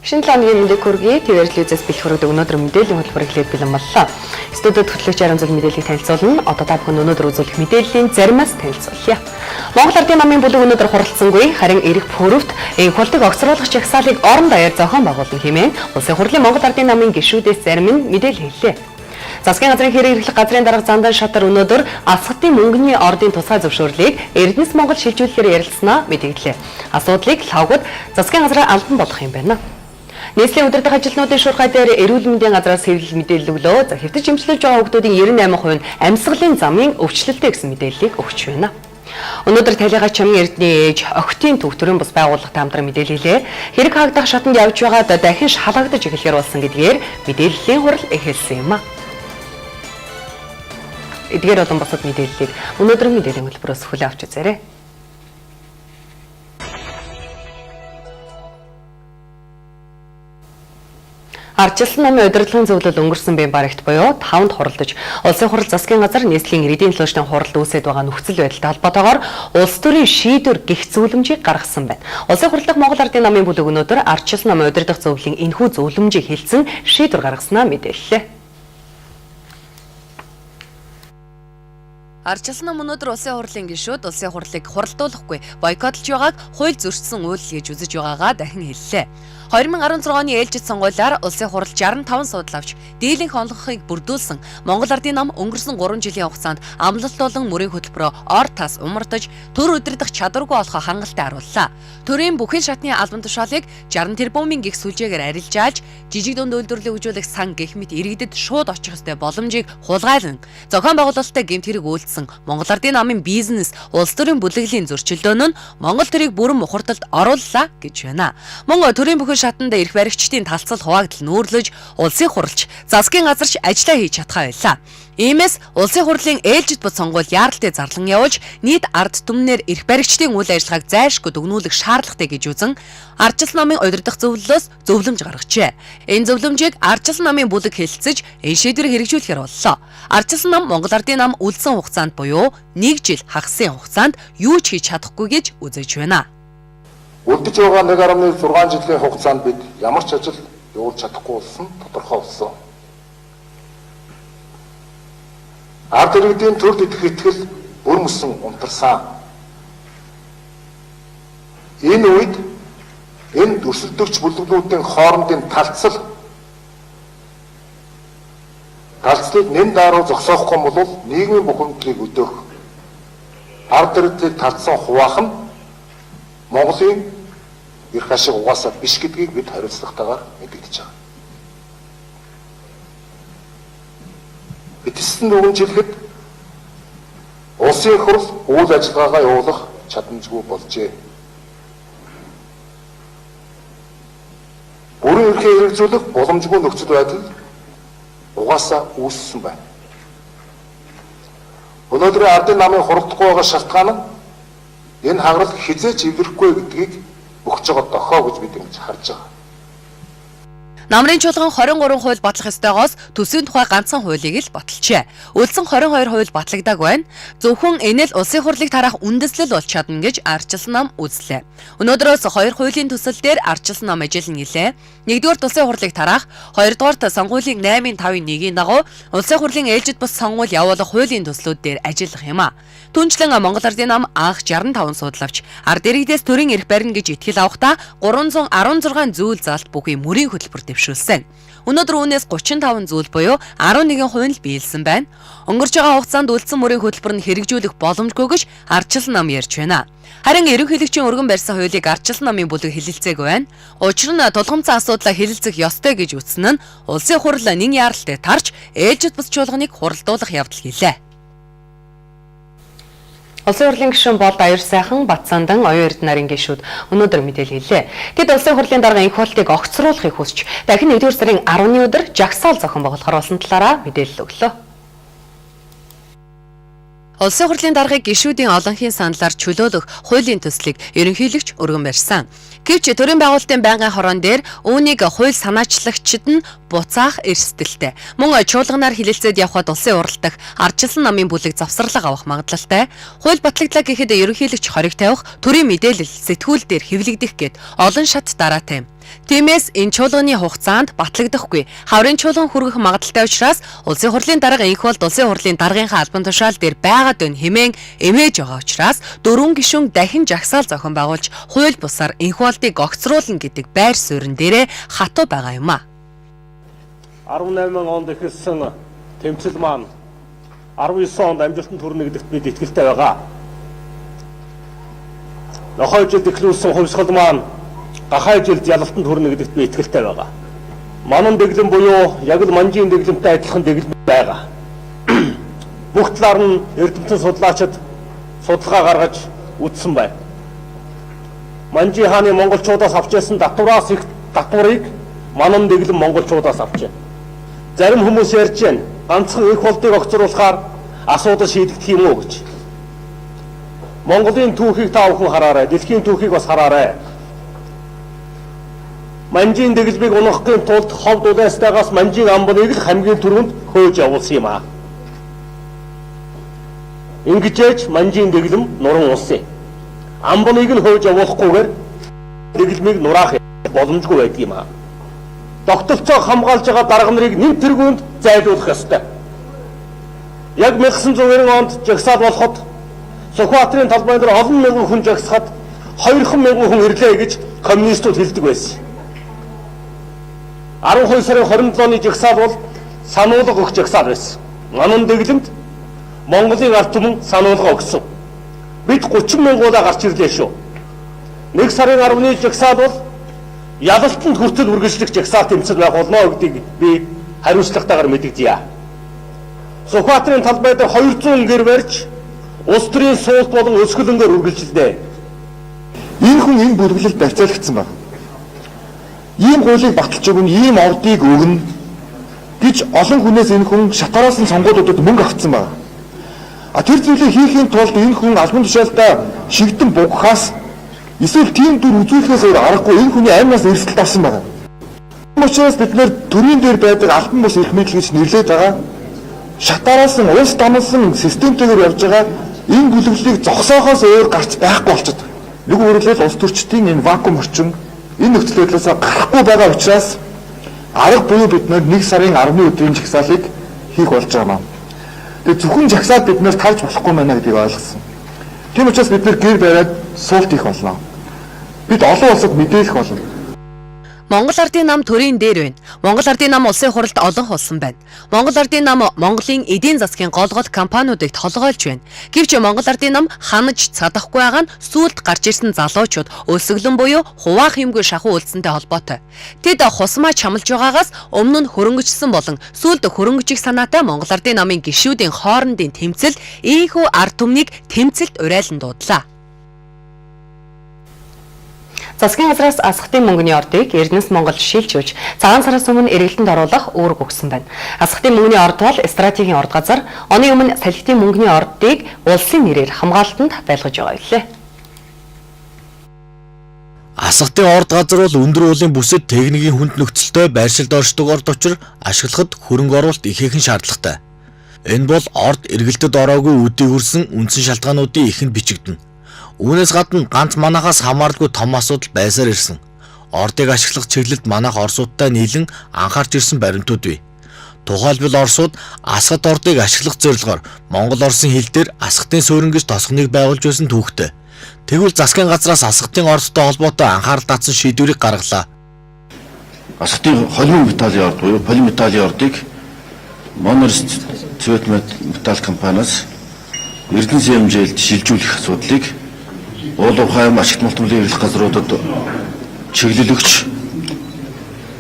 Шинэ лооны мэдээг хүргэе. Твэрлэлээс бэлхүүрүүд өнөөдөр мэдээллийн хөтөлбөр эхлээд бэлэн боллоо. Студид хөтлөгч Аран Зүйл мэдээллийг танилцуулна. Одоо та бүхэн өнөөдөр үзүүлэх мэдээллийн заримаас танилцуулъя. Монгол Ардын намын бүлэг өнөөдөр хуралцсангүй, харин эрэг пүрэвт энх хурдыг огцруулах жагсаалыг орон даяар зохион байгуулан хэмээн Улсын хурлын Монгол Ардын намын гишүүдээс зарим нь мэдээлэл хэллээ. Засгийн газрын хэрэг эрхлэх газрын дарга Зандан Шатар өнөөдөр Асхатын мөнгөний ордын тусгай зөвшөөрлийг Эрдэнэс Монгол шилжүүлэхээр ярилцсанаа мэдээллээ. Асуудлыг лавгад засгийн газраа алдан болох юм байна. Нийслэлийн удирдах ажилтнуудын шуурхай дээр эрүүл мэндийн газраас хэвлэл мэдээлэл өглөө. За хэвтэж эмчилж байгаа хүүхдүүдийн 98% нь амьсгалын замын өвчлөлттэй гэсэн мэдээллийг өгч байна. Өнөөдөр талигаа чамын эрдний ээж охтын төвтөрийн бус байгууллагатай хамтран мэдээлэлээ. Хэрэг хаагдах шатанд явж байгаад дахин шалгагдаж эхлэхээр болсон гэдгээр мэдээллийн хурал эхэлсэн юм а. Эдгээр олон бусад мэдээллийг өнөөдөр мэдээллийн хөтөлбөрөөс хүлээн авч үзээрэй. Ардчилсан намын удирдлагын зөвлөл өнгөрсөн бэм барагт буюу 5-нд хуралдаж, Улсын хурал засгийн газар нийслэлийн иргэдийн төлөөлчдийн хуралд үүсэж байгаа нөхцөл байдалтай холбоотойгоор улс төрийн шийдвэр гих зөвлөмжийг гаргасан байна. Улсын хурал дахь Монгол Ардын намын бүлэг өнөөдөр ардчилсан намын удирдах зөвлөлийн энэхүү зөвлөмжийг хэлсэн шийдвэр гаргаснаа мэдээллээ. Ардчилсан нам өнөөдөр улсын хурлын гишүүд улсын хурлыг хуралдуулахгүй бойкотлж байгааг хууль зөрчсөн үйл гэж үзэж байгаагаа дахин хэллээ. 2016 оны ээлжид сонгуулиар улсын хурал 65 судал авч дийлэнх онлогохыг бүрдүүлсэн Монгол Ардын нам өнгөрсөн 3 жилийн хугацаанд амлалт болон мөрийн хөтөлбөрөөр ор тас умартаж төр удирдах чадваргүй болохоо хангалттай харууллаа. Төрийн бүхэл шатны албан тушаалыг 60 тэрбумын гих сүлжээгээр арилжаалж жижиг дунд үйлдвэрлэлийг хөгжүүлэх сан гэх мэт иргэдэд шууд очих ёстой боломжийг хулгайлан зохион байгуулалттай гэмт хэрэг үйлдсэн Монгол Ардын намын бизнес улс төрийн бүлэглэлийн зөрчилдөөн нь Монгол төрийг бүрэн мухардалд орууллаа гэж байна. Мөн төрийн бүхэл шатанд эрх баригчдын талцал хуваагдал нүүрлэж улсын хуралч засгийн газарч ажиллаа хийж чадхаа байлаа. Иймээс улсын хурлын ээлжид бод сонгуул яаралтай зарлан явуулж нийт ард түмнэр эрх баригчдын үйл ажиллагааг зайлшгүй дүгнүүлэх шаардлагатай гэж үзэн ардчилсан намын удирдах зөвлөлөөс зөвлөмж гаргажээ. Энэ зөвлөмжийг ардчилсан намын бүлэг хэлэлцэж энэ шийдвэрийг хэрэгжүүлэхээр боллоо. Ардчилсан нам Монгол Ардын нам үлдсэн хугацаанд буюу 1 жил хагасны хугацаанд юу ч хийж чадахгүй гэж үзэж байна. Үлдэж байгаа 1.6 жилийн хугацаанд бид ямар ч ажил явуулж чадахгүй болсон тодорхой болсон. Ард иргэдийн төрд идэх итгэл бүр мөсөн унтарсан. Энэ үед энэ өрсөлдөгч бүлэглүүдийн хоорондын талцлыг нэн даруй зогсоохгүй бол нийгмийн бухимдлыг өдөөх. Ард иргэдийг талцсан хуваах нь Монголын эрх ашиг угаасаа биш гэдгийг бид хариуцлагатайгаар мэдэгдэж байгаа. Эцэст нь өгнжилэхэд улсын хурал үйл ажиллагаагаа явуулах чадамжгүй болжээ. Бүрэн эрхээ хэрэгжүүлэх боломжгүй нөхцөл байдал угаасаа үүссэн байна. Өнөөдрийн Ардын намын хуралдахгүй байгаа шалтгаан нь энэ хагарал хизээч эврэхгүй гэдгийг өгч байгаа дохоо гэж бид ингэж харж байгаа. Намрын чуулган 23 хууль батлах ёстойгоос төсвийн тухай ганцхан хуулийг л баталжээ. Үлдсэн 22 хууль батлагдаг байна. Зөвхөн энэ л улсын хурлыг тараах үндэслэл болж чадна гэж ардчилсан нам үзлээ. Өнөөдрөөс 2 хуулийн төсөл дээр ардчилсан нам ажил нэлээ. 1-р улсын хурлыг тараах, 2-р сонгуулийн 8-5-1-ийн дагуу улсын хурлын ээлжид бус сонгуул явуулах хуулийн төслүүд дээр ажиллах юм а. Түүнчлэн Монгол Ардын нам анх 65 судал авч ард иргэдээс төрийн эрх барина гэж итгэл авахдаа 316 зүйл заалт бүхий мөрийн хөтөлбөр дэвшүүлсэн. Өнөөдөр үүнээс 35 зүйл буюу 11% нь биелсэн байна. Өнгөрч байгаа хугацаанд үлдсэн мөрийн хөтөлбөр нь хэрэгжүүлэх боломжгүй гэж ардчилсан нам ярьж байна. Харин ерөнхийлөгчийн өргөн барьсан хуулийг ардчилсан намын бүлэг хэлэлцээгүй байна. Учир нь тулгымцсан асуудлаа хэлэлцэх ёстой гэж үзсэн нь улсын хурал нэн яаралтай тарж ээлжид бус чуулганыг хуралдуулах явдал хийлээ. Улсын хурлын гишүүн Болд Аяр сайхан Батсандан оюун эрдэнэ нарын гишүүд өнөөдөр мэдээлэл хэллээ. Тэд улсын хурлын дарга энх хуултыг огцруулахыг хүсч дахин 1-р сарын 10-ны өдөр жагсаал зохион байгуулахар болсон талаараа мэдээлэл өглөө. Улсын хурлын даргыг гишүүдийн олонхын саналаар чөлөөлөх хуулийн төслийг ерөнхийлөгч өргөн барьсан. Гэвч төрийн байгуулалтын байнгын хорон дээр үүнийг хууль санаачлагчид нь буцаах эрсдэлтэй. Мөн чуулганаар хилэлцээд явхад улсын уралт дахь ардчилсан намын бүлэг завсарлага авах магадлалтай. Хууль батлагдлаа гэхэд ерөнхийлөгч хориг тавих, төрийн мэдээлэл, сэтгүүл дээр хэвлэгдэх гэд олон шат дараатай. Тиймээс энэ чуулганы хугацаанд батлагдахгүй. Хаврын чуулган хүргэх магадлалтай учраас улсын хурлын дарга инх болд улсын хурлын даргынхаа албан тушаал дээр байгаад өн хэмээн эмээж байгаа учраас 4 гишүүн дахин жагсаал зохион байгуулж хууль бусаар инх болдыг огцруулна гэдэг байр суурин дээрээ хатуу байгаа юм а. 18 онд эхэлсэн тэмцэл маань 19 онд амжилтанд хүрнэ гэдэгт бид итгэлтэй байгаа. Нохой жилд эхлүүлсэн хувьсгал маань гахай жилд ялалтанд хүрнэ гэдэгт би итгэлтэй байгаа. Манан дэглэм буюу яг л манжийн дэглэмтэй адилхан дэглэм байгаа. Бүх талаар нь эрдэмтэн судлаачид судалгаа гаргаж үзсэн байна. Манжи хааны монголчуудаас авч ясан татвараас их татварыг манан дэглэм монголчуудаас авчээ. Зарим хүмүүс ярьж байна. Ганцхан их болдыг огцруулахаар асуудал шийдэгдэх юм уу гэж. Монголын түүхийг та бүхэн хараарай. Дэлхийн түүхийг бас хараарай. Манжийн дэглэмийг унахын тулд ховд улайстайгаас манжийн амбаныг л хамгийн түрүүнд хөөж явуулсан юм аа. Ингэжээж манжийн дэглэм нуран улсын. Амбаныг нь хөөж явуулахгүйгээр дэглэмийг нураах боломжгүй байдаг юм аа. Тогтолцоог хамгаалж байгаа дарга нарыг нэм тэргуунд зайлуулах ёстой. Яг 1990 онд жагсаал болоход Сүхбаатарын талбай дээр олон мянган хүн жагсахад 2,000 хүн ирлээ гэж коммунистууд хэлдэг байсан. 12 сарын 27-ны жагсаал бол сануулга өгөх жагсаал байсан. Манан дэглэмд Монголын ард түмэн сануулга өгсөн. Бид 30 мянгуулаа гарч ирлээ шүү. 1 сарын 10-ны жагсаал бол ялалтанд хүртэл үргэлжлэх жагсаал тэмцэл байх болно гэдгийг би хариуцлагатайгаар мэдэгдэе. Сүхбаатарын талбай дээр 200 гэр барьж улс төрийн суулт болон өсгөлөнгөөр үргэлжилнэ. Энэ хүн энэ бүлэглэлд барьцаалагдсан байна. Ийм хуулийг баталж өгнө, ийм ордыг өгнө гэж олон хүнээс энэ хүн шатараас нь сонгуулиудад мөнгө авцсан байна. Тэр зүйлийг хийхийн тулд энэ хүн албан тушаалтаа шигдэн бугахаас эсвэл тийм дүр үзүүлэхээс өөр аргагүй энэ хүний амнаас эрсдэлт авсан байна. Учраас бид нэр төрийн дээр байдаг албан бус эрх мэдэл гэж нэрлээд байгаа. Шатараас нь улс дамсан системтэйгээр явж байгаа энэ бүлэглэлийг зогсоохоос өөр гарч байхгүй болчиход. Нэг өөрөлдөл улс төрчдийн энэ вакуум орчин энэ нөхцөл байдлаас гарахгүй байгаа учраас арга буюу бид нэр 1 сарын 10-ны өдрийн жагсаалыг хийх болж байгаа юм. Тэгээ зөвхөн жагсаал бид нэр тавьж болохгүй байна гэдгийг ойлгосон. Тийм учраас бид нэр гэр бариад суулт хийх болно. Бид олон улсад мэдээлэх болно. Монгол Ардын нам төрийн дээр байна. Монгол Ардын нам улсын хуралд олон хулсан байна. Монгол Ардын нам Монголын эдийн засгийн гол компаниудыг толгойлж байна. Гэвч Монгол Ардын нам ханаж цадахгүй байгаа нь сүүлд гарч ирсэн залуучууд өсөглөн буюу хуваах юмгүй шахуу үлдсэнтэй холбоотой. Тэд хусмаа чамлж байгаагаас өмнө нь хөрөнгөчсөн болон сүүлд хөрөнгөжих санаатай Монгол Ардын намын гишүүдийн хоорондын тэмцэл ийхүү ард түмнийг тэмцэлд урайлан дуудлаа. Засгийн газраас асхтын мөнгөний ордыг Эрдэнэс Монгол шилжүүлж, цагаан сараас өмнө эргэлтэнд оруулах үүрэг өгсөн байна. Асхтын мөнгөний орд бол стратегийн орд газар, оны өмнө салхитын мөнгөний ордыг улсын нэрээр хамгаалтанд байлгаж байгаа билээ. Асхтын орд газар бол өндөр уулын бүсэд техникийн хүнд нөхцөлтэй байршилд оршдог орд учир ашиглахад хөрөнгө оруулалт ихээхэн шаардлагатай. Энэ бол орд эргэлтэд ороогүй үдий хүрсэн үндсэн шалтгаануудын ихэнд бичигдэнэ. Үүнээс гадна ганц манахаас хамаарлгүй том асуудал байсаар ирсэн. Ордыг ашиглах чиглэлд манайх Оросуудтай нийлэн анхаарч ирсэн баримтууд бий. Тухайлбал Оросууд асхат ордыг ашиглах зорилгоор Монгол-Оросын хил дээр асхтын суурин гэж тосгоныг байгуулж байсан түүхтэй. Тэгвэл засгийн газраас асхтын ордтой холбоотой анхаарал татсан шийдвэрийг гаргалаа. Асхтын холимын металлын орд буюу полиметаллын ордыг Монорс цэвэт металл компаниас Эрдэнэс хэмжээлд шилжүүлэх асуудлыг Уулуу хайм ашигт малтмлын эрэлх газруудад чиглэлэгч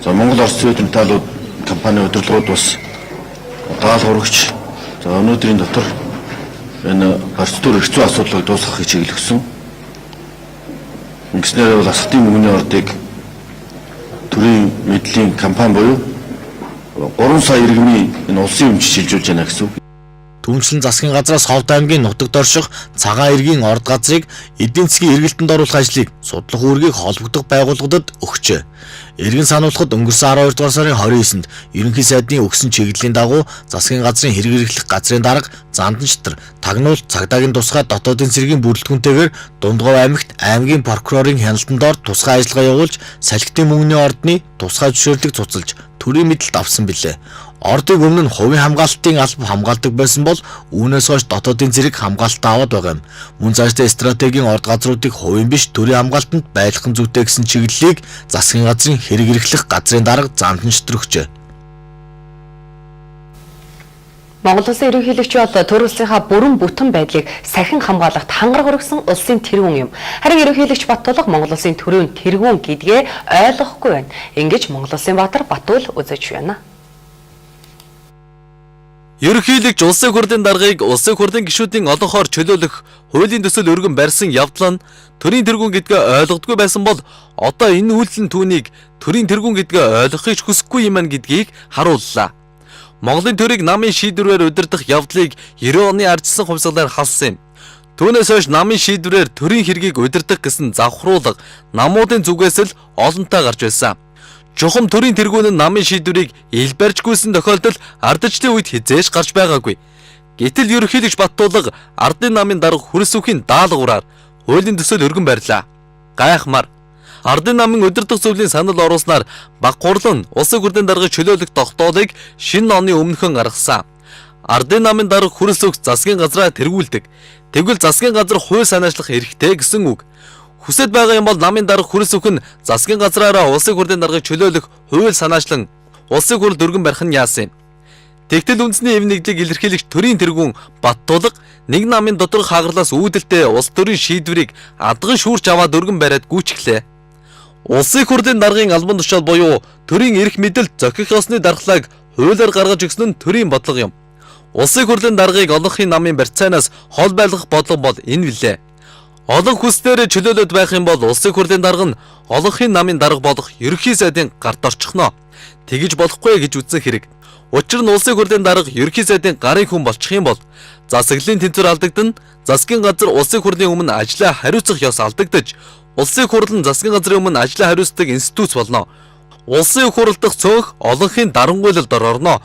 Монгол Орос цэвэт металлууд компани удирдлагууд бас даал хурагч өнөөдрийн дотор энэ процедур хэцүү асуудлыг дуусгахыг чиглэсэн. Ингэснээр бол асхтын мөнгөний ордыг төрийн мэдээллийн компани буюу 3 сая иргэний энэ улсын өмч шилжүүлж байна гэсэн үг. түүнчлэн засгийн газраас Ховд аймгийн нутагт орших цагаан эргийн орд газрыг эдийн засгийн эргэлтэнд оруулах ажлыг судлах үүргийг холбогдох байгууллагуудад өгчээ. Иргэн сануулахад өнгөрсөн 12 дугаар сарын 29-нд ерөнхий сайдын өгсөн чиглэлийн дагуу засгийн газрын хэрэг эрхлэх газрын дарга Зандан шатар тагнуул цагдаагийн тусгай дотоодын цэргийн бүрэлдэхүүнтэйгээр Дундгов аймагт аймгийн прокурорын хяналтанд ор тусгай ажиллагаа явуулж салхитын мөнгөний ордны тусгай зөвшөөрлөг цуцалж төрийн мэдэлд авсан билээ. Ордыг өмнө нь хувийн хамгаалалтын алба хамгаалдаг байсан бол үүнээс хойш дотоодын цэрэг хамгаалтаа аваад байгаа юм. Мөн цаашдаа стратегийн орд газруудыг хувийн биш төрийн хамгаалтанд байлгахын зүйтэй гэсэн чиглэлийг засгийн газрын хэрэг эрхлэх газрын дарга Зандан шатар өгчээ. Монгол улсын ерөнхийлөгч бол төр улсынхаа бүрэн бүтэн байдлыг сахин хамгаалахад хангарга өргөсөн улсын тэргүүн юм. Харин ерөнхийлөгч Баттулга Монгол улсын төрийн тэргүүн гэдгээ ойлгохгүй байна. Ингэж Монгол улсын баатар Баттул үзэж байна. Ерөнхийлөгч улсын хурлын даргаыг улсын хурлын гишүүдийн олон хоор чөлөөлөх хуулийн төсөл өргөн барьсан явдал нь төрийн тэргүүн гэдгээ ойлгодгүй байсан бол одоо энэ үйлдэл нь түүнийг төрийн тэргүүн гэдгээ ойлгохыг хүсэхгүй юм гэдгийг харууллаа. Монголын төрийг намын шийдвэрээр удирдах явдлыг 90 оны ардчилсан хувьсгалаар халсан юм. Түүнээс хойш намын шийдвэрээр төрийн хэргийг удирдах гэсэн завхруулга намуудын зүгээс л олонтаа гарч байсан. Чухам төрийн тэргүүн нь намын шийдвэрийг ил барьж гүйсэн тохиолдол ардчилсан үед хизээж гарч байгаагүй. Гэтэл ерөнхийлөгч Баттулга ардын намын дарга хүрэлцүүхийн даалгавраар хуулийн төсөл өргөн барьлаа. Гайхмаар ардын намын удирдах зөвлөлийн санал оруулснаар баг гурлан улсын хурлын даргыг чөлөөлөх тогтоолыг шинэ оны өмнөхөн гаргасан. Ардын намын дарга хүрэлцүүх засгийн газраа тэргүүлдэг. Тэгвэл засгийн газар хууль санаачлах эрхтэй гэсэн үг. Хүсэж байгаа юм бол намын дарга хүрэлцүүх нь засгийн газраараа улсын хурлын даргыг чөлөөлөх хууль санаачлан улсын хурлд өргөн барих нь яасан юм. Тэгтэл үндэсний эв нэгдлийг илэрхийлэгч төрийн тэргүүн Баттулга нэг намын доторх хагарлаас үүдэлтэй улс төрийн шийдвэрийг адган шүүрч аваад өргөн бариад гүйчихлээ. Улсын хурлын даргын албан тушаал буюу төрийн эрх мэдэлд зохих ёсны дархлааг хуулиар гаргаж өгсөн нь төрийн бодлого юм. Улсын хурлын даргыг олонхын намын барьцаанаас хол байлгах бодлого бол энэ билээ. Олон хүснээр чөлөөлөд байх юм бол улсын хурлын дарга нь олонхын намын дарга болох ерөнхий сайдын гарт орчихно. Тэгэж болохгүй гэж үзсэн хэрэг. Учир нь улсын хурлын дарга ерөнхий сайдын гарын хүн болчих юм бол засаглалын тэнцвэр алдагдана, засгийн газар улсын хурлын өмнө ажлаа хариуцах ёс алдагдаж, улсын хурл нь засгийн газрын өмнө ажлаа хариуцдаг институт болно. Улсын хурл дахь цөөнх олонхын дарангуйлалд орно.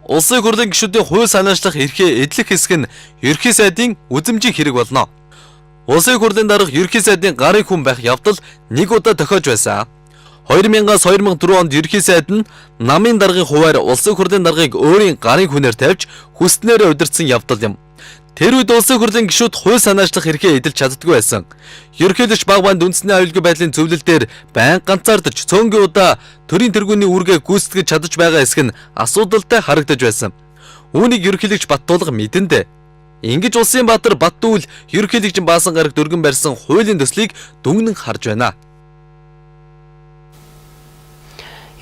Улсын хурлын гишүүдийн хууль санаачлах эрхээ эдлэх хэсэг нь ерөнхий сайдын үзэмжийн хэрэг болно. Улсын хурлын дарга ерөнхий сайдын гарын хүн байх явдал нэг удаа тохиож байсан. 2000-аас 2004 онд ерөнхий сайд нь намын даргын хуваар улсын хурлын даргыг өөрийн гарын хүнээр тавьж хүснээрээ удирдсан явдал юм. Тэр үед улсын хурлын гишүүд хууль санаачлах эрхээ эдэлж чаддаггүй байсан. Ерөнхийлөгч баг банд үндэсний аюулгүй байдлын зөвлөл дээр байнга ганцаардаж цөөнгийн удаа төрийн тэргүүний үүргээ гүйцэтгэж чадаж байгаа хэсэг нь асуудалтай харагдаж байсан. Үүнийг ерөнхийлөгч Баттулга мэдэн дээ. Ингэж улсын баатар Баттул ерөнхийлөгчийн баасан гарагт өргөн барьсан хуулийн төслийг дүнгэн харж байна.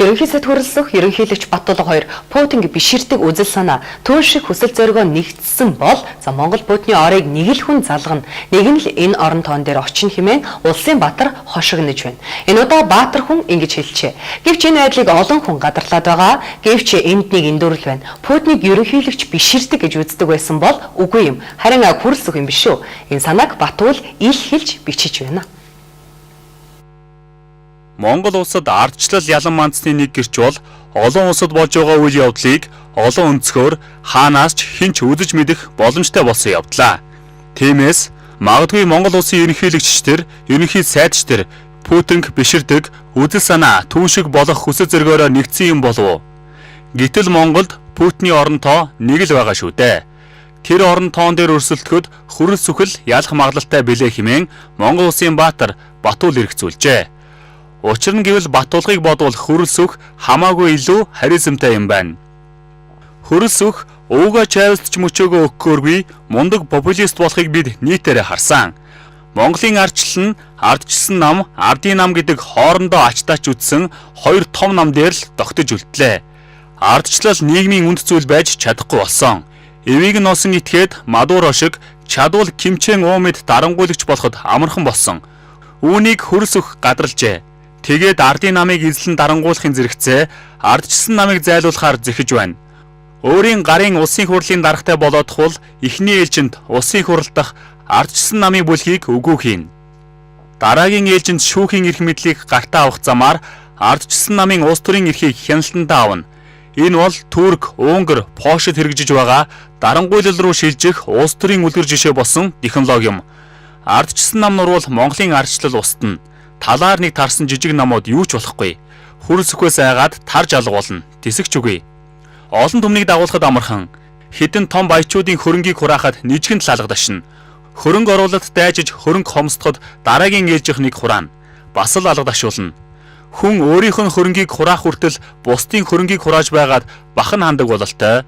Ерөнхий сайд хүрэлцэх ерөнхийлөгч Баттулга хоёр Путинг биширдэг үзэл санаа түүн шиг хүсэл зоригоо нэгтсэн бол Монгол Путины орыг нэг л хүн залгана. Нэг нь л энэ орон тоон дээр очин хэмээн улсын баатар хошигнож байна. Энэ удаа баатар хүн ингэж хэлжээ. Гэвч энэ айдлыг олон хүн гадарлаад байгаа. Гэвч энд нэг эндүрэл байна. Путиныг ерөнхийлөгч биширдэг гэж үздэг байсан бол үгүй юм. Харин хүрэлцэх юм биш үү? Энэ санааг Баттул ил хэлж бичиж байна. Монгол улсад ардчлал ялан манцны нэг гэрч бол олон улсад болж байгаа үйл явдлыг олон өнцгөр хаанаас ч хинч үзэж мэдэх боломжтой болсон явдлаа. Тиймээс магадгүй Монгол улсын ерөнхийлөгчдөр, ерөнхий сайдчдэр Путинг биширдэг үзэл санаа түүн шиг болох хүсэл зоригоороо нэгдсэн юм болов уу? Гэтэл Монголд Путины оронтоо нэг л байгаа шүү дээ. Тэр орон тоон дээр өрсөлдөхөд хүрэл сүхэл ялах магадлалтай билээ хэмээн Монгол улсын баатар Баттул эргцүүлжээ. Учир нь гэвэл Баттулгыг бодвол хөрөлсөх хамаагүй илүү харизмтай юм байна. Хөрөлсөх ууга чайлт ч мөчөөгөө өгөхөөргүй мундаг популист болохыг бид нийтээрээ харсан. Монголын ардчлал нь ардчилсан нам, ардын нам гэдэг хоорондоо ачтаач үтсэн хоёр том нам дээр л тогтож үлдлээ. Ардчлал нийгмийн үнд зүйл байж чадахгүй болсон. Эвийг нь олсон итгээд мадуур ошиг чадвал кимчэн уумэд дарангуйлагч болоход амархан болсон. Үүнийг хөрөлсөх гадралжээ. Тэгээд ардын намыг эзлэн дарангуулахын зэрэгцээ ардчилсан намыг зайлуулахаар зэхэж байна. Өөрийн гарын улсын хурлын даргатай болоод хул эхний ээлжинд улсын хурал дахь ардчилсан намын бүлгийг үгүй хийн. Дараагийн ээлжинд шүүхийн эрх мэдлийг гартаа авах замаар ардчилсан намын улс төрийн эрхийг хяналтандаа авна. Энэ бол Турк, Унгар, Польшид хэрэгжиж байгаа дарангуйлал руу шилжих улс төрийн үлгэр жишээ болсон технологи юм. Ардчилсан нам нурвал Монголын ардчлал устна. Талаар нэг тарсан жижиг намууд юу ч болохгүй. Хүрс өхөөс айгаад тарж алга болно. Тэсэгч үгүй. Олон түмнийг дагуулхад амархан. Хэдэн том баячуудын хөрөнгийг хураахад нийжгэнд лалгадашна. Хөрөнгө оруулалт дайжиж хөрөнгө хомсдоход дараагийн ээлжих нэг хураана. Бас л алгадашуулна. Хүн өөрийнх нь хөрөнгийг хураах хүртэл бусдын хөрөнгийг хурааж байгаад бахан хандаг бололтой.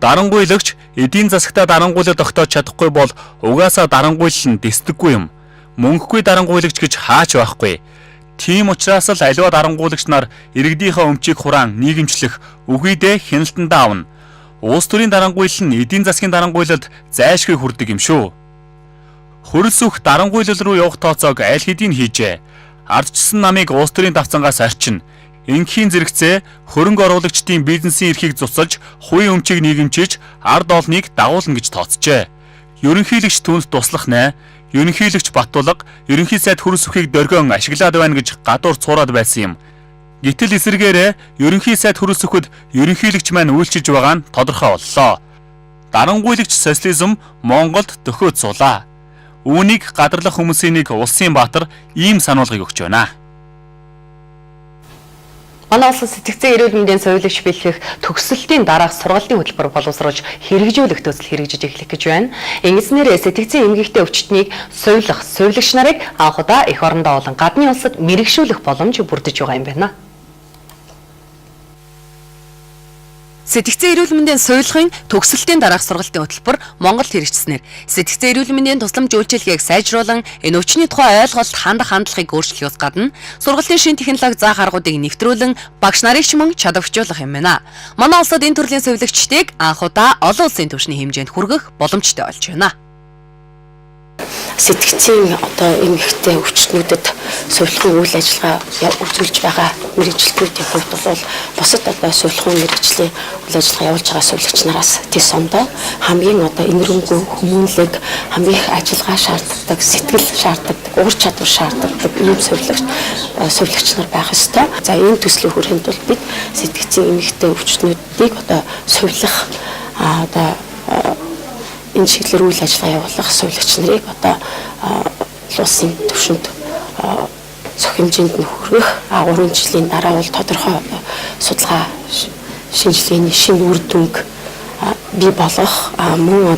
Дарангуйлагч эдийн засагтаа дарангуйлал тогтоож чадахгүй бол угаасаа дарангуйлал нь дэсдэггүй юм. Мөнгөгүй дарангуйлагч гэж хаач байхгүй. Тийм учраас л аливаа дарангуйлагч нар иргэдийнхээ өмчийг хураан нийгэмчлэх үгүйдээ хяналтандаа авна. Улс төрийн дарангуйлал нь эдийн засгийн дарангуйлалд зайлшгүй хүрдэг юм шүү. Хөрөлс өх дарангуйлал руу явах тооцоог аль хэдийн хийжээ. Ардчилсан намыг улс төрийн давцангаас арчина. Ингийн зэрэгцээ хөрөнгө оруулагчдын бизнесийн эрхийг цуцалж, хувийн өмчийг нийгэмчиж, ард олныг дагуулна гэж тооцжээ. Ерөнхийлөгч түнд туслах нэ, ерөнхийлөгч Батулга, ерөнхий сайд хөрөлс өхийг дөргөн ашиглаад байна гэж гадуур цуураад байсан юм. Гэтэл эсэргээрээ ерөнхий сайд хөрөлс өхөд ерөнхийлөгч маань үйлчилж байгаа нь тодорхой боллоо. Дарангуйлагч социализм Монголд дөхөөд суулаа. Үүнийг гадарлах хүмүүсийн нэг улсын баатар ийм сануулгыг өгч байна. Манай улсын сэтгцэн эрүүл мэндийн соёлогч бэлтгэх төгсөлтийн дараах сургалтын хөтөлбөр боловсруулж хэрэгжүүлэх төсөл хэрэгжиж эхлэх гэж байна. Ингэснээр сэтгцэн эмгэгтэй өвчтнийг соёлох, сувилагч нарыг анх удаа эх орондоо болон гадны улсад мэрэгшүүлэх боломж бүрдэж байгаа юм байна. Сэтгцэн эрүүл мэндийн соёлохын төгсөлтийн дараах сургалтын хөтөлбөр Монголд хэрэгжснээр сэтгцэн эрүүл мэндийн тусламж үйлчилгээг сайжруулан энэ өвчний тухай ойлголт хандах хандлагыг өөрчлөхөөс гадна сургалтын шин технологи заах аргуудыг нэвтрүүлэн багш нарыг ч мөн чадваржуулах юм байна. Манай улсад энэ төрлийн сувилагчдыг анх удаа олон улсын түвшний хэмжээнд хүргэх боломжтой болж байна. Сэтгцийн эмэгтэй өвчтнүүдэд сувилахын үйл ажиллагаа үзүүлж байгаа мэрэгчлүүдийн хувьд бол бусад сувилахын мэрэгжлийн үйл ажиллагаа явуулж байгаа сувилагч нараас тис ондоо хамгийн энэрэнгүй хүмүүнлэг, хамгийн их ажиллагаа шаарддаг, сэтгэл шаарддаг, ур чадвар шаарддаг ийм сувилагч нар байх ёстой. За энэ төслийн хүрэнд бол бид сэтгцийн эмэгтэй өвчтнүүдийг сувилах энэ чиглэлээр үйл ажиллагаа явуулах сувилагч нарыг улсын түвшинд зөв хэмжээнд нь хүргэх 3 жилийн дараа бол тодорхой судалгаа шинжилгээний шинэ үр дүнг бий болгох мөн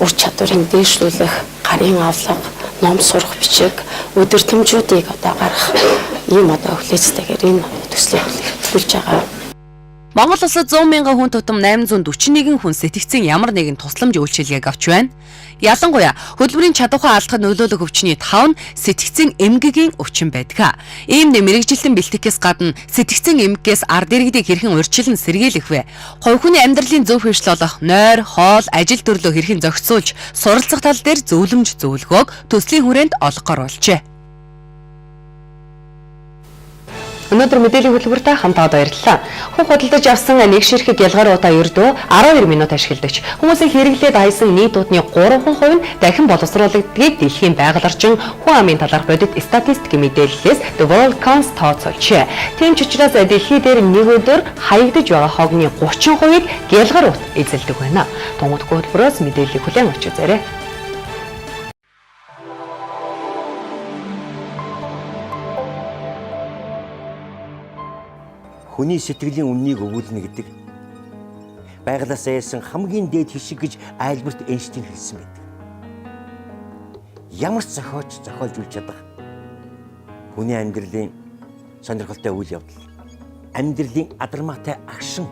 ур чадварыг дээшлүүлэх, гарын авлага, ном сурах бичиг, өдөртөмжүүдийг гаргах ийм хүлээцтэйгээр энэ төслийг хөтлөж байгаа. Монгол улсад 100 мянган хүн тутам 841 хүн сэтгцэн ямар нэгэн тусламж үйлчилгээг авч байна. Ялангуяа хөдөлмөрийн чадвараа алдахад нөлөөлөх өвчний 5 нь сэтгцэн эмгэгийн өвчин байдаг. Ийм мэрэгжилтэн бэлтгэхээс гадна сэтгцэн эмгэгээс ард иргэдийг хэрхэн урьдчилан сэргийлэх вэ? Хувь хүний амьдралын зөв хөвшил болох нойр, хоол, ажил төрлөө хэрхэн зохицуулж, суралцах тал дээр зөвлөмж зөвлөгөөг төслийн хүрээнд олгохоор болжээ. Өнөөдөр мэдээллийн хөтөлбөртэй хамтдаа баярлалаа. Хүн худалдаж авсан нэг ширхэг ялгааруултаа ердөө 12 минут ашигладагч. Хүмүүсийн хэрэглээд хайсан нийт дуудны 3% нь дахин боловсруулагдгийг дэлхийн байгаль орчин хүн амын талаарх бодит статистикийн мэдээллээс The World Counts тооцоолжээ. Тийм ч учраас дэлхий дээр нэг өдөр хаягдж байгаа хогны 30%-ийг ялгааруулт эзэлдэг байна. Тунгуудгүй хөтөлбөрөөс мэдээллийг хүлээн авч үзээрэй. Хүний сэтгэлийн үннийг өгүүлнэ гэдэг байгалаас яасан хамгийн дээд хишиг гэж Альберт Эйнштейн хэлсэн байдаг. Ямар ч зохиолж үл чадах хүний амьдралын сонирхолтой үйл явдал, амьдралын адармаатай агшин,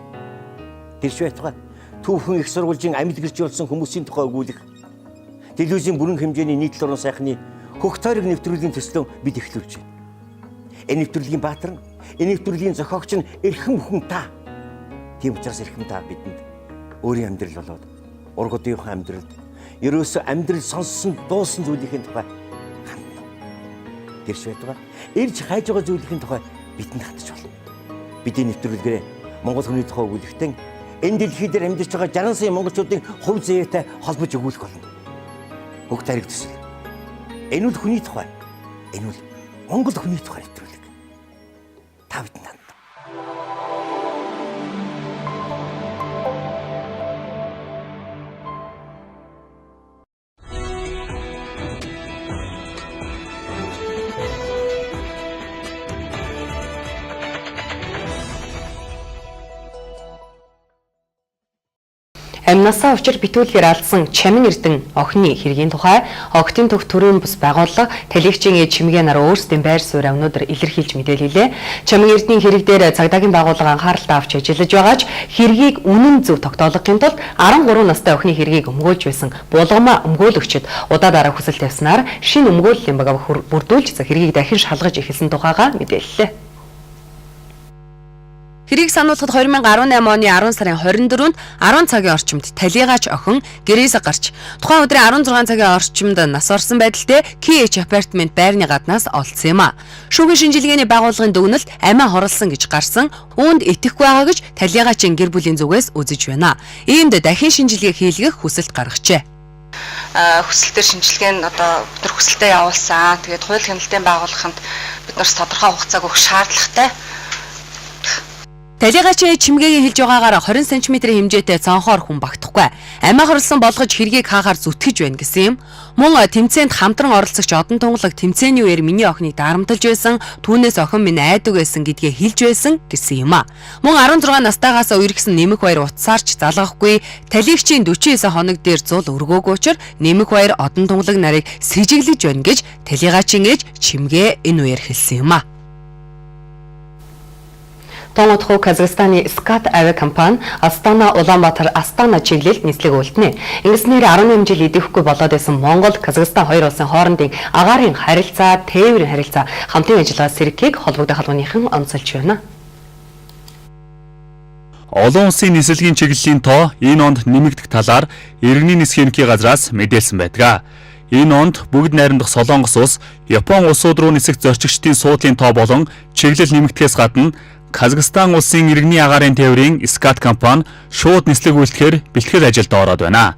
тэрш байтугай түүхэн их сургуулийн амьд гэрч болсон хүмүүсийн тухай өгүүлэх, телевизийн бүрэн хэмжээний нийтлэл орон сайхны хөх тойрог нэвтрүүлгийн төслөө бид эхлүүлж байна. Энэ нэвтрүүлгийн баатар нь, энэ нэвтрүүлгийн зохиогч нь эрхэм хүн та. Тийм учраас эрхэм та бидэнд өөрийн амьдрал болоод ургуудынхаа амьдралд ерөөсөө амьдрал сонссон дуусан зүйлийн тухай хандна. Тэрш байтугай ирж хайж байгаа зүйлийн тухай бидэнд хатж болно. Бидний нэвтрүүлгээрээ Монгол хүний тухай өгүүлэхдээ энэ дэлхий дээр амьдарч байгаа 60 сая монголчуудын хувь заяатай холбож өгүүлэх болно. Хөг тариг төсөл. Энэ үл хүний тухай. Энэ үл Монгол хүний тухай нэвтрүүлэг. Та бүхэн танд. Амнасаа учир битүүлгээр алдсан Чамин Эрдэнэ охины хэргийн тухай Огтын төвх төрийн бус байгууллага талигчийн чимгээ нар өөрсдийн байр суурь өнөөдөр илэрхийлж мэдээллээ. Чамин Эрдэнэ хэрэг дээр цагдаагийн байгууллага анхааралтай авч ажиллаж байгаач хэргийг үнэн зөв тогтоологын тулд 13 настай охины хэргийг өмгөөлж байсан булгамаа өмгөөлөгчд удаа дараа хүсэл тавьснаар шинэ өмгөөллийн баг бүрдүүлж хэргийг дахин шалгаж эхэлсэн тухайга мэдээллээ. Хэрийг сануулхад 2018 оны 10 сарын 24-нд 10 цагийн орчимд талигаач охин гэрээс гарч тухайн өдрийн 16 цагийн орчимд нас орсон байдалтай KH апартмент байрны гаднаас олдсон юм а. Шүүхийн шинжилгээний байгууллагын дүгнэлт амиа хорлсон гэж гарсан. Үүнд итгэхгүй байгаа гэж талигаачийн гэр бүлийн зүгээс үзэж байна. Иймд дахин шинжилгээ хийлгэх хүсэлт гаргажээ. Хүсэлтээр шинжилгээ нь одоо бид нар хүсэлтэд явуулсан. Тэгээд хууль хяналтын байгууллаганд бид нар тодорхой хугацааг өгөх шаардлагатай. Талигаачийн чимгээгийн хэлж байгаагаар 20 см хэмжээтэй цонхоор хүн багтахгүй. Амиа хорлсон болгож хэргийг хаахаар зүтгэж байна гэсэн юм. Мөн тэмцээнд хамтран оролцогч одон тунгалаг тэмцээний үеэр миний охиныг дарамтлж байсан, түүнээс охин минь айдаг байсан гэдгээ хэлж байсан гэсэн юм а. Мөн 16 настайгаас үерхсэн нэмэх баяр утсаарч залгахгүй, талигчийн 49 хоног дээр зул өргөөг учраа нэмэх баяр одон тунгалаг нарыг сэжиглэж байна гэж талигаачийн ээж чимгээ энэ үеэр хэлсэн юм а. Томотхо Казахстаны Скат авиакомпани Астана Улаанбаатар Астана чиглэлд нислэг үлдэнэ. Ингэснээр 18 жил идэвхгүй болоод байсан Монгол, Казахстан хоёр улсын хоорондын агаарын харилцаа, тээврийн харилцаа, хамтын ажиллагаа сэргийг холбогдох халууныхан онцолж байна. Олон улсын нислэгийн чиглэлийн тоо энэ онд нэмэгдэх талаар иргэний нисхийн ерөнхий газраас мэдээлсэн байдаг. Энэ онд бүгд найрамдах Солонгос улс, Япон улсууд руу нисэх зорчигчдын суудлын тоо болон чиглэл нэмэгдэхээс гадна Казахстан улсын иргэний агаарын тээврийн Скат компани шууд нислэг үйлдэхээр бэлтгэл ажилд ороод байна.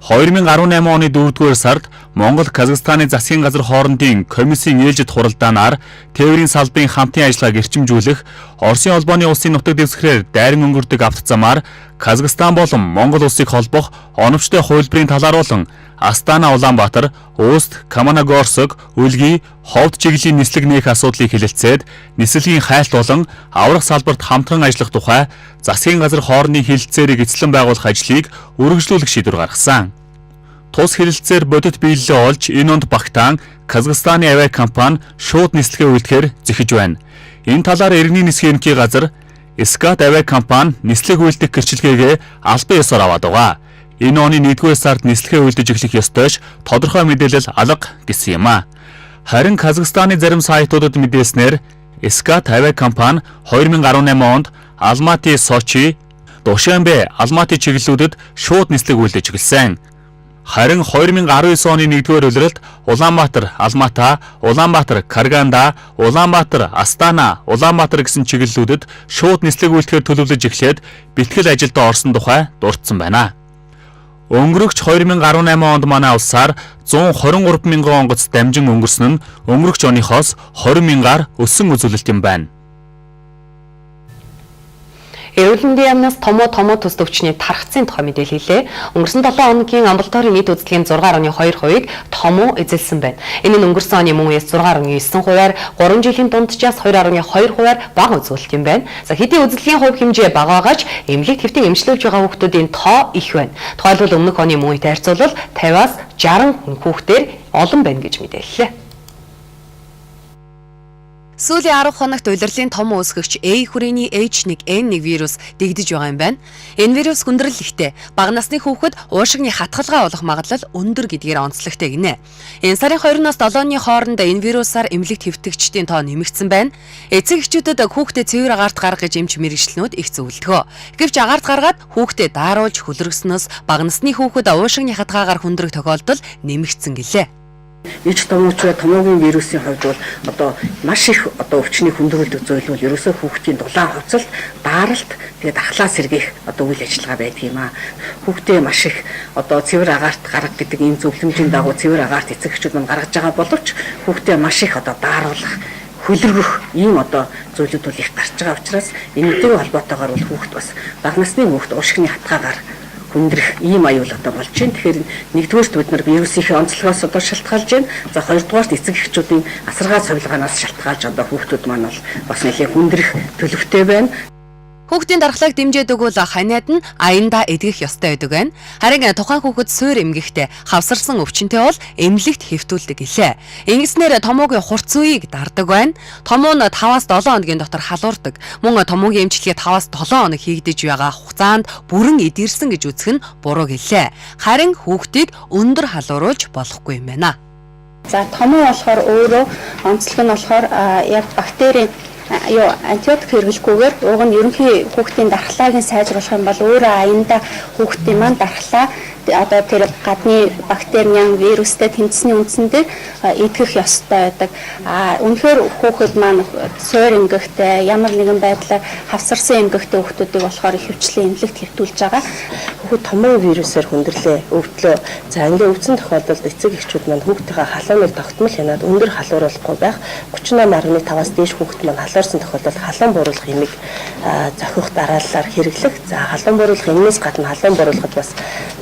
2018 оны 4-р сард Монгол Казахстаны засгийн газар хоорондын комиссийн ээлжид хуралдаанаар тээврийн салбарын хамтын ажиллагааг эрчимжүүлэх Оросын холбооны улсын нутаг дэвсгэрээр дайран өнгөрдөг автозамаар Казахстан болон Монгол улсыг холбох оновчтой хувилбарын талааруулан Астана Улаанбаатар, Өөст, Каманагорск, Үлгий, Ховд чиглэлийн нислэг нээх асуудлыг хэлэлцээд нислэгийн хайлт болон аврах салбарт хамтран ажиллах тухай засгийн газар хоорондын хэлэлцээрийг эзлэн байгуулах ажлыг үргэлжлүүлэх шийдвэр гаргасан. Тус хэлэлцээр бодит биелэлээ олж энэ онд багтаан Казахстаны авиакомпани шууд нислэгээ үйлдэхээр зэхэж байна. Энэ талаар иргэний нисхийн ерөнхий газар Скат авиакомпани нислэг үйлдэх гэрчилгээгээ албан ёсоор аваад байгаа. Энэ оны 1-р сард нислэгээ үйлдэж эхлэх ёстойш тодорхой мэдээлэл алга гэсэн юм а. Харин Казахстаны зарим сайтуудад мэдээснээр Скат авиакомпани 2018 онд Алматы, Сочи, Душанбе, Алматы чиглэлүүдэд шууд нислэг үйлдэж эхэлсэн. Харин 2019 оны 1-р улиралд Улаанбаатар, Алмата, Улаанбаатар, Карганда, Улаанбаатар, Астана, Улаанбаатар гэсэн чиглэлүүдэд шууд нислэг үйлдэхээр төлөвлөж эхлээд бэлтгэл ажилд орсон тухай дурдсан байна. Өнгөрөгч 2018 онд манай улсаар 123 мянган онгоц дамжин өнгөрсөн нь өнгөрөгч оныхоос 20 мянгаар өссөн үзүүлэлт юм байна. Эрүүл мэндийн яамнаас томоо төс төвчний тархацын тухай мэдээлэл хэлээ. Өнгөрсөн 7 хоногийн амбулаторийн нийт үзлэгийн 6.2%-ийг томоо эзэлсэн байна. Энэ нь өнгөрсөн оны мөн үеэс 6.9%-аар 3 жилийн дунджаас 2.2%-аар бага үзүүлэлт юм байна. За хэдийн үзлэгийн хувь хэмжээ багаагач эмнэлэг твтэн эмчлүүлж байгаа хүүхдүүдийн тоо их байна. Тухайлбал өмнөх оны мөн үетэй харьцуулбал 50-аас 60 хүн хүүхдээр олон байна гэж мэдээллээ. Сүүлийн 10 хоногт улирлын том үүсгэгч A хүрээний H1N1 вирус дэгдэж байгаа юм байна. Энэ вирус хүндрэл ихтэй. Бага насны хүүхэд уушигны хатгалгаа болох магадлал өндөр гэдгээр онцлогтой гинэ. Энэ сарын 2-оос 7-ны хооронд энэ вирусаар эмнэлэг твтгчдийн тоо нэмэгдсэн байна. Эцэг эхчүүдэд хүүхдээ цэвэр агаарт гаргах гэж эмч мэргэжлэнүүд их зөвлөдгөө. Гэвч агаарт гаргаад хүүхдээ дааруулж хөлрөснөөс бага насны хүүхэд уушигны хатгаагаар хүндрэх тохиолдол нэмэгдсэн гэлээ. Иж томооч томоогийн вирусын хувьд бол одоо маш их одоо өвчнийг хүндрүүлдэг зүйл бол ерөөсөө хүүхдийн дулаан хувцалт, дааралт, тэгээд ахлаа сэргийх одоо үйл ажиллагаа байдаг юм аа. Хүүхдээ маш их одоо цэвэр агаарт гарах гэдэг ийм зөвлөмжийн дагуу цэвэр агаарт эцэгчүүд мань гаргаж байгаа боловч хүүхдээ маш их одоо дааруулах, хөлөргөх ийм одоо зүйлүүд бол их гарч байгаа учраас энэтэй холбоотойгоор бол хүүхд бас бага насны хүүхд уушгины хатгаагаар хүндрэх ийм аюул одоо болж байна. Тэгэхээр нэгдүгээрт бид нар вирусийнхээ онцлогоос одоо шалтгаалж байна. За хоёрдугаарт эцэг эхчүүдийн асаргаа цовилгаанаас шалтгаалж одоо хүүхдүүд маань бол бас нэлээд хүндрэх төлөвтэй байна. Хүүхдийн дархлааг дэмжиж өгвөл ханиад нь аяндаа эдгэх ёстой байдаг байна. Харин тухайн хүүхэд суур эмгэхдээ хавсарсан өвчнөд бол эмнэлэгт хэвтүүлдэг гэлээ. Ингэснээр томоогийн хурц үеийг дардаг байна. Томоо нь 5-7 хоногийн дотор халуурдаг. Мөн томоогийн эмчилгээ 5-7 хоног хийгдэж байгаа хугацаанд бүрэн эдгэрсэн гэж үзэх нь буруу гэлээ. Харин хүүхдийг өндөр халууруулж болохгүй юм байна. За томоо болохоор өөрөө онцлог нь болохоор яг бактерийн антибиотик хэрэглэхгүйгээр уг нь ерөнхий хүүхдийн дархлааг нь сайжруулах юм бол өөрөө аяндаа хүүхдийн маань дархлаа одоо тэр гадны бактерийн вирустэй тэмцсэний үндсэндээ эдгэх ёстой байдаг. Үнэхээр хүүхэд маань суур эмгэгтэй ямар нэгэн байдлаар хавсарсан эмгэгтэй хүүхдүүдийг болохоор их хвчлэн эмнэлэгт хэвтүүлж байгаа. Хүүхэд томоо вирусээр хүндрэлээ өвдлөө. За ингээ өвдсөн тохиолдолд эцэг эхчүүд маань хүүхдийнхээ халууныг тогтмол хянаад өндөр халууруулахгүй байх 38.5-аас дээш хүүхэд маань халуурсан тохиолдолд халуун бууруулах эмийг зохих дарааллаар хэрэглэх. За халуун бууруулах эмнээс гадна халуун бууруулахад бас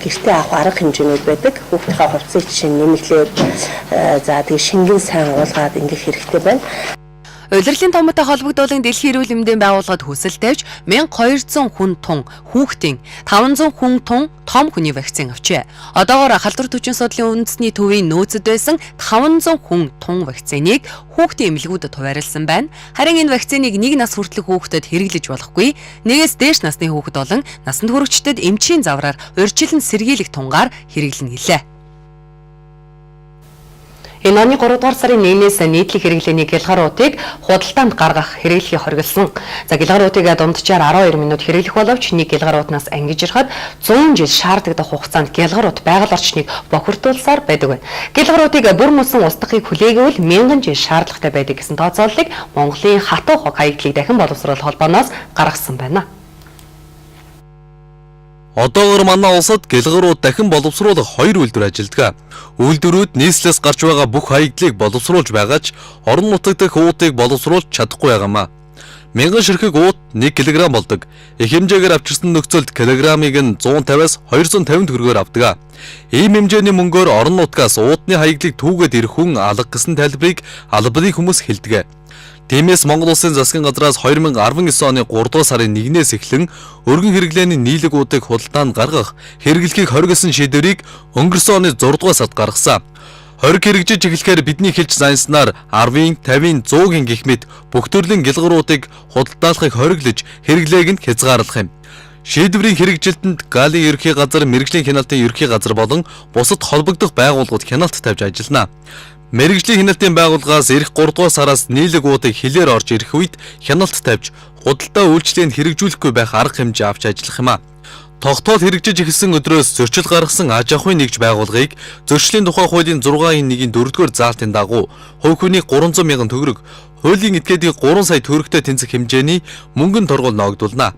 гэртээ авах арга хэмжээнүүд байдаг. Хүүхдийнхээ хувцсыг чинь нэмэглээд за тэгээ шингэн сайн уулгаад ингэх хэрэгтэй байна. Улирлын томоотой холбогдуулан дэлхийн эрүүл мэндийн байгууллагад хүсэл тавьж 1200 хүн тун хүүхдийн 500 хүн тун том хүний вакцин авчээ. Одоогоор халдвар түвшин судлалын үндэсний төвийн нөөцөд байсан 500 хүн тун вакциныг хүүхдийн эмнэлгүүдэд хуваарлсан байна. Харин энэ вакциныг нэг нас хүртэлх хүүхдэд хэрэглэж болохгүй. Нэгээс дээш насны хүүхэд болон насанд хүрэгчдэд эмчийн завраар урьдчилан сэргийлэх тунгаар хэрэглэнэ гэлээ. Энэ оны 3 дугаар сарын 1-ээс нийтлэг хэрэглээний гэлгаруудыг худалдаанд гаргах хэрэглэхийг хориглосон. За гэлгаруудыг дунджаар 12 минут хэрэглэх боловч нэг гэлгарууднаас ангиж ирхэд 100 жил шаардлагатай хугацаанд гэлгарууд байгаль орчныг бохирдуулсаар байдаг байна. Гэлгаруудыг бүр мөсөн устгахыг хүлээгээвэл 1000 жил шаардлагатай байдаг гэсэн тооцооллыг Монголын хатуу хог хаягдлыг дахин боловсруулах холбооноос гаргасан байна. Одоогоор манай улсад гэлгарууд дахин боловсруулах 2 үйлдвэр ажилладаг. Үйлдвэрүүд нийслэлээс гарч байгаа бүх хаягдлыг боловсруулж байгаа ч орон нутаг дэх уутыг боловсруулж чадахгүй байгаамаа. 1000 ширхэг уут 1 кг болдог. Их хэмжээгээр авчирсан нөхцөлд килограммыг нь 150-аас 250 төгрөгөөр авдаг. Ийм хэмжээний мөнгөөр орон нутгаас уутны хаягдлыг түүгээд ирэх хүн алга гэсэн тайлбарыг албаны хүмүүс хэлдэг. Тиймээс Монгол Улсын засгийн газраас 2019 оны 3 дугаар сарын 1-ээс эхлэн өргөн хэрэглээний нийлэг уудыг худалдаанд гаргах хэрэглэхийг хориглосон шийдвэрийг өнгөрсөн оны 6 дугаар сард гаргасан. Хориг хэрэгжиж эхлэхээр бидний хэлж занснаар 10-ын, 50-ын, 100-ын гэх мэт бүх төрлийн гэлгаруудыг худалдаалахыг хориглож хэрэглээг нь хязгаарлах юм. Шийдвэрийн хэрэгжилтэнд Галийн ерөнхий газар, мэргэжлийн хяналтын ерөнхий газар болон бусад холбогдох байгууллагууд хяналт тавьж ажиллана. Мэргэжлийн хяналтын байгууллагаас эх 3 дугаар сараас нийлэг уудыг хилээр орж ирэх үед хяналт тавьж худалдаа үйлчлэгийг хэрэгжүүлэхгүй байх арга хэмжээ авч ажиллах юм а. Тогтоол хэрэгжиж эхэлсэн өдрөөс зөрчил гаргасан аж ахуйн нэгж байгууллагыг зөрчлийн тухай хуулийн 6-ын 1-ийн 4-р заалтын дагуу хувь хүнийг 300 мянган төгрөг, хуулийн этгээдийг 3 сая төгрөгтэй тэнцэх хэмжээний мөнгөн торгуул ногдуулна.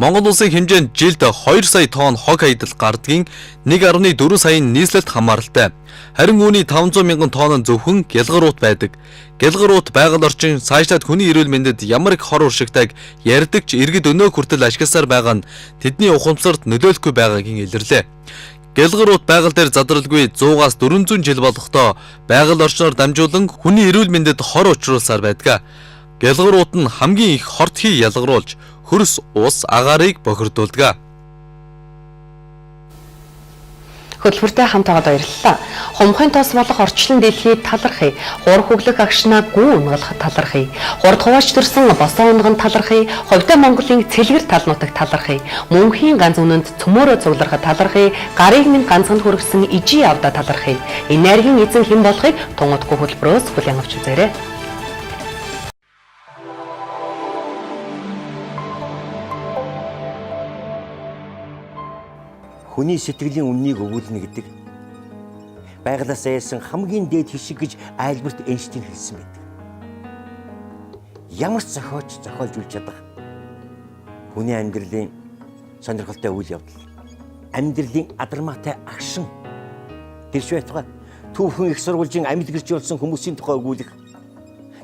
Монгол улсын хэмжээнд жилд 2 сая тонн хог хаягдал гардгийн 1.4 саяын нийслэлт хамааралтай. Харин үүний 500 мянган тонн нь зөвхөн гэлгарууд байдаг. Гэлгарууд байгаль орчин цаашлаад хүний эрүүл мэндэд ямар их хор уршигтайг ярьдаг ч иргэд өнөө хүртэл ашигласаар байгаа нь тэдний ухамсарт нөлөөлөхгүй байгаагийн илэрлээ. Гэлгарууд байгаль дээр задралгүй 100-аас 400 жил болохдоо байгаль орчноор дамжуулан хүний эрүүл мэндэд хор учруулсаар байдаг. Гэлгарууд нь хамгийн их хортхий ялгаруулж хөрс ус агаарыг бохирдуулдаг. Хөтөлбөртэй хамтаагаад баярлалаа. Хумхын тос болох орчлон дэлхийд талархъя. Хуур хөглөх агшнаа гүн унгалах талархъя. Хурд хуваач төрсөн босоо унган талархъя. Ховдоо Монголын цэлгэр тал нутаг талархъя. Мөнхийн ганц үнэнд цөмөөрөө цуглархад талархъя. Гарыг минь ганцхан хүргэсэн ижи явда талархъя. Энергийн эзэн хэн болохыг тунгадгүй хөтөлбөрөөс хүлээн авч үзээрэй. Хүний сэтгэлийн үннийг өгүүлнэ гэдэг байгалаас айлсан хамгийн дээд хишиг гэж Альберт Эйнштейн хэлсэн байдаг. Ямар ч зохиолч зохиолж үлж чадах хүний амьдралын сонирхолтой үйл явдал, амьдралын адармаатай агшин, тэрш байтугай түүхэн их сургуулийн амьд гэрч болсон хүмүүсийн тухай өгүүлэх,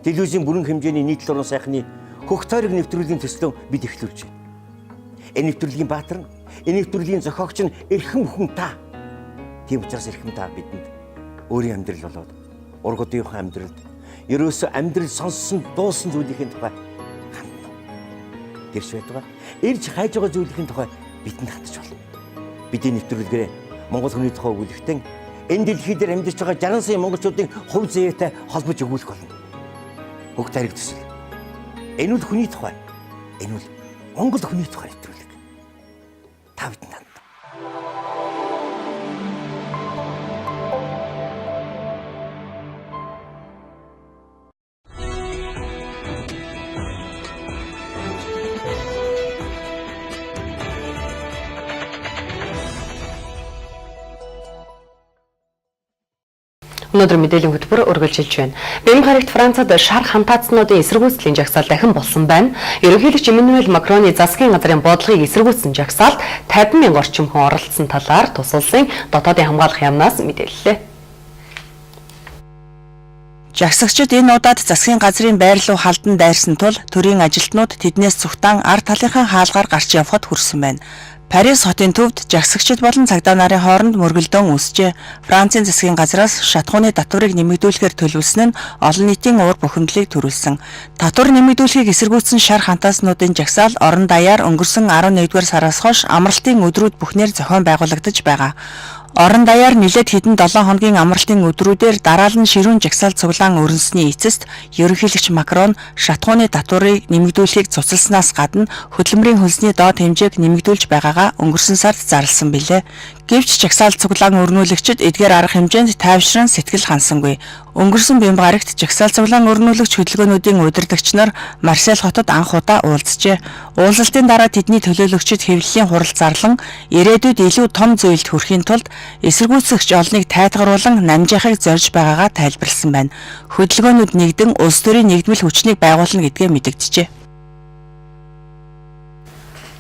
телевизийн бүрэн хэмжээний нийтлэл орон сайхны хөх тойрог нэвтрүүлгийн төслөө бид эхлүүлж байна. Энэ нэвтрүүлгийн баатар нь, энэ нэвтрүүлгийн зохиогч нь эрхэм хүн та. Тийм учраас эрхэм та бидэнд өөрийн амьдрал болоод ургуудынхаа амьдралд ерөөсөө амьдрал сонссон дуусан зүйлийн тухай хандна. Тэрш байтугай ирж хайж байгаа зүйлийн тухай бидэнд хатж болно. Бидний нэвтрүүлгээрээ Монгол хүний тухай өгүүлэхдээ энэ дэлхий дээр амьдарч байгаа 60 сая монголчуудын хувь заяатай холбож өгүүлэх болно. Хөх тариг төсөл. Энэ үл хүний тухай. Энэ үл Монгол хүний тухай нэвтрүүлэг. Та бидэнд хандна. Өнөөдөр мэдээллийн хөтөлбөр үргэлжилж байна. Бэлэн гарагт Францад шар хамтаацнуудын эсэргүүцлийн жагсаал дахин болсон байна. Ерөнхийлөгч Эммануэль Макроны засгийн газрын бодлогыг эсэргүүцсэн жагсаалд 50,000 орчим хүн оролцсон талаар тус улсын дотоодын хамгаалах яамнаас мэдээллээ. Жагсагчид энэ удаад засгийн газрын байр руу халдан дайрсан тул төрийн ажилтнууд тэднээс цугтаан ард талынхаа хаалгаар гарч явхад хүрсэн байна. Парис хотын төвд жагсагчид болон цагдаа нарын хооронд мөргөлдөөн үүсжээ. Францын засгийн газраас шатхууны татварыг нэмэгдүүлэхээр төлөвлөсөн нь олон нийтийн уур бухимдлыг төрүүлсэн. Татвар нэмэгдүүлэхийг эсэргүүцсэн шар хантааснуудын жагсаал орон даяар өнгөрсөн 11-р сараас хойш амралтын өдрүүд бүхнээр зохион байгуулагдаж байгаа. Орон даяар нэлээд хэдэн 7 хоногийн амралтын өдрүүдээр дараалан ширүүн жагсаал цуглаан өрнөсний эцэст ерөнхийлөгч Макрон шатхууны татварыг нэмэгдүүлэхийг цуцалснаас гадна хөтөлбөрийн хөлсний доод хэмжээг нэмэгдүүлж байгаагаа өнгөрсөн сард зарласан билээ. Гэвч жагсаал цуглаан өрнүүлэгчид эдгээр арга хэмжээнд тайвшран сэтгэл хансангүй. Өнгөрсөн бямба гарагт жагсаал цуглаан өрнүүлэгч хөдөлгөөнүүдийн удирдагч нар Марсель хотод анх удаа уулзжээ. Уулзалтын дараа тэдний төлөөлөгчид хэвлэлийн хурал зарлан ирээдүйд илүү том зөвлөлд хүрэхийн тулд эсэргүүцэгч олныг тайтгаруулан намжаахыг зорж байгаагаа тайлбарласан байна. Хөдөлгөөнүүд нэгдэн улс төрийн нэгдмэл хүчнийг байгуулна гэдгээ мэдэгджээ.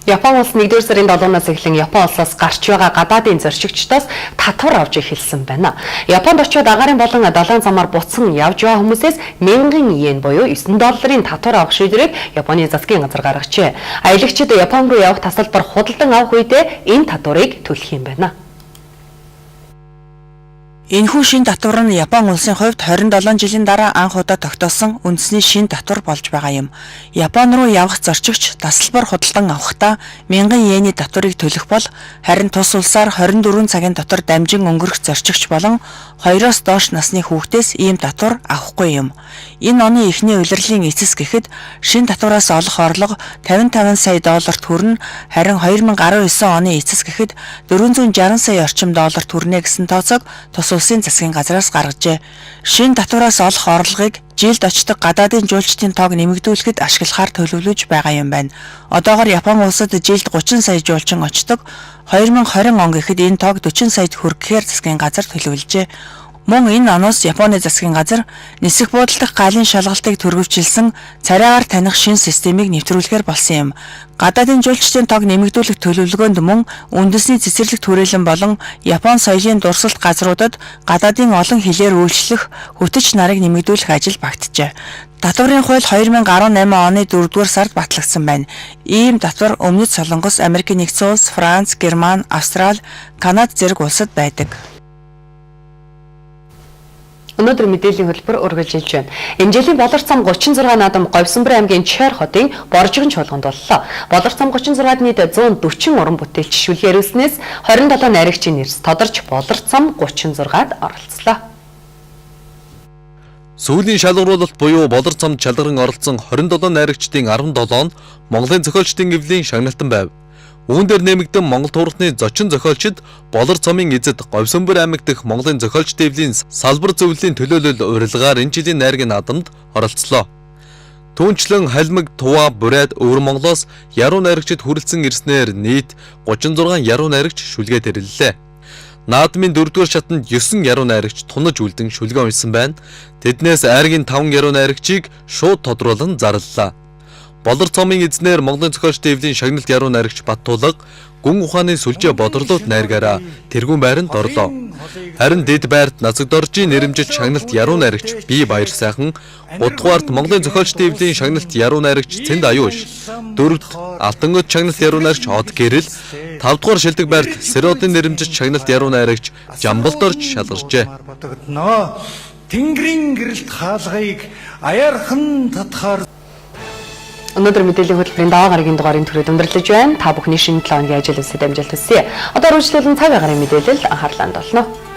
Япон улс 1-р сарын 7-наас эхлэн Япон улсаас гарч байгаа гадаадын зорчигчдоос татвар авч эхэлсэн байна. Японд очиод агаарын болон далайн замаар буцсан явж байгаа хүмүүсээс 1000 йен буюу $9 татвар авах шийдвэрийг Японы засгийн газар гаргажээ. Аялагчид Япон руу явах тасалбар худалдан авах үедээ энэ татварыг төлөх юм байна. Энэхүү шин татвар нь Япон улсын хувьд 27 жилийн дараа анх удаа тогтоосон үндэсний шин татвар болж байгаа юм. Япон руу явах зорчигч тасалбар худалдан авахдаа 1000 йений татварыг төлөх бол харин тус улсаар 24 цагийн дотор дамжин өнгөрөх зорчигч болон 2-оос доош насны хүүхдээс ийм татвар авахгүй юм. Энэ оны эхний улирлын эцэс гэхэд шин татвараас олох орлого $55 сая хүрнэ, харин 2019 оны эцэс гэхэд $460 сая орчим хүрнэ гэсэн тооцоог тус улсын засгийн газраас гаргажээ. Шин татвараас олох орлогыг жилд очдог гадаадын жуулчдын тоог нэмэгдүүлэхэд ашиглахаар төлөвлөж байгаа юм байна. Одоогоор Япон улсад жилд 30 сая жуулчин очдог. 2020 он гэхэд энэ тоог 40 саяд хүрэхээр засгийн газар төлөвлөжээ. Мөн энэ оноос Японы засгийн газар нисэх буудалдах галын шалгалтыг төрөвчлсөн царайгаар таних шин системийг нэвтрүүлэхээр болсон юм. Гадаадын жуулчдын тоог нэмэгдүүлэх төлөвлөгөөнд мөн үндэсний цэцэрлэг түрээлэн болон Япон соёлын дурсгалт газруудад гадаадын олон хилээр үйлчлэх хөтөч нарыг нэмэгдүүлэх ажил багтжээ. Татварын хууль 2018 оны 4-р сард батлагдсан байна. Ийм татвар Өмнөд Солонгос, Америк нэгдсэн улс, Франц, Герман, Австрали, Канада зэрэг улсад байдаг. Өнөөдөр мэдээллийн хөтөлбөр үргэлжилж байна. Энэ жилийн болор цам 36 наадам Говьсонбор аймгийн Чойр хотын Боржигн чуулганд боллоо. Болор цам 36-д нийт 140 уран бүтээлч шүлгээр өснөөс 27 найрагчийн нэрс тодорч болор цам 36-д оролцлоо. Сүүлийн шалгаруулалт буюу болор цамд шалгаран оролцсон 27 найрагчдын 17 нь Монголын зохиолчдын эвлийн шагналтан байв. Үүн дээр нэмэгдэн Монгол туурхны зочин зохиолчид болор цамын эзэд Говьсонбор аймаг дэх Монголын зохиолч дэвлийн салбар зөвлөлийн төлөөлөл урилгаар энэ жилийн найргийн наадамд оролцлоо. Түүнчлэн Халмиг, Туваа, Бурайд, Өвөр Монголоос яруу найрагчид хүрэлцэн ирснээр нийт 36 яруу найрагч шүлгээд ирэллээ. наадмын 4-р шатанд 9 яруу найрагч тунаж үлдэн шүлгэн уншсан байна. Тэднээс айргийн 5 яруу найрагчийг шууд тодруулан зарлалаа. Болор цомын эзнэр Монголын зохиолч дэвлийн шагналт яруу найрагч Баттулга гүн ухааны сүлжээ бодрлууд найргаараа тэргүүн байранд орлоо. Харин дэд байрт Назагдоржийн нэрэмжит шагналт яруу найрагч Бие Баяр сайхан, 3-дугаарт Монголын зохиолч дэвлийн шагналт яруу найрагч Цэнд Аюуш, 4-т Алтангод шагналт яруу найрагч Од Гэрэл, 5-дугаар шилдэг байрт Сэродын нэрэмжит шагналт яруу найрагч Жамбалдорж шалгарчээ. Тэнгэрийн гэрэлт хаалгыг аяархан татхаар Өнөөдөр мэдээллийн хөтөлбөрийн даваа гарагийн дугаарыг түрээд өндөрлөж байна. Та бүхний шинэ 7 хоногийн ажил үсэд амжилт хүсье. Одоо үргэлжлүүлэн цаг агаарын мэдээлэл анхаарлаа хандуулна.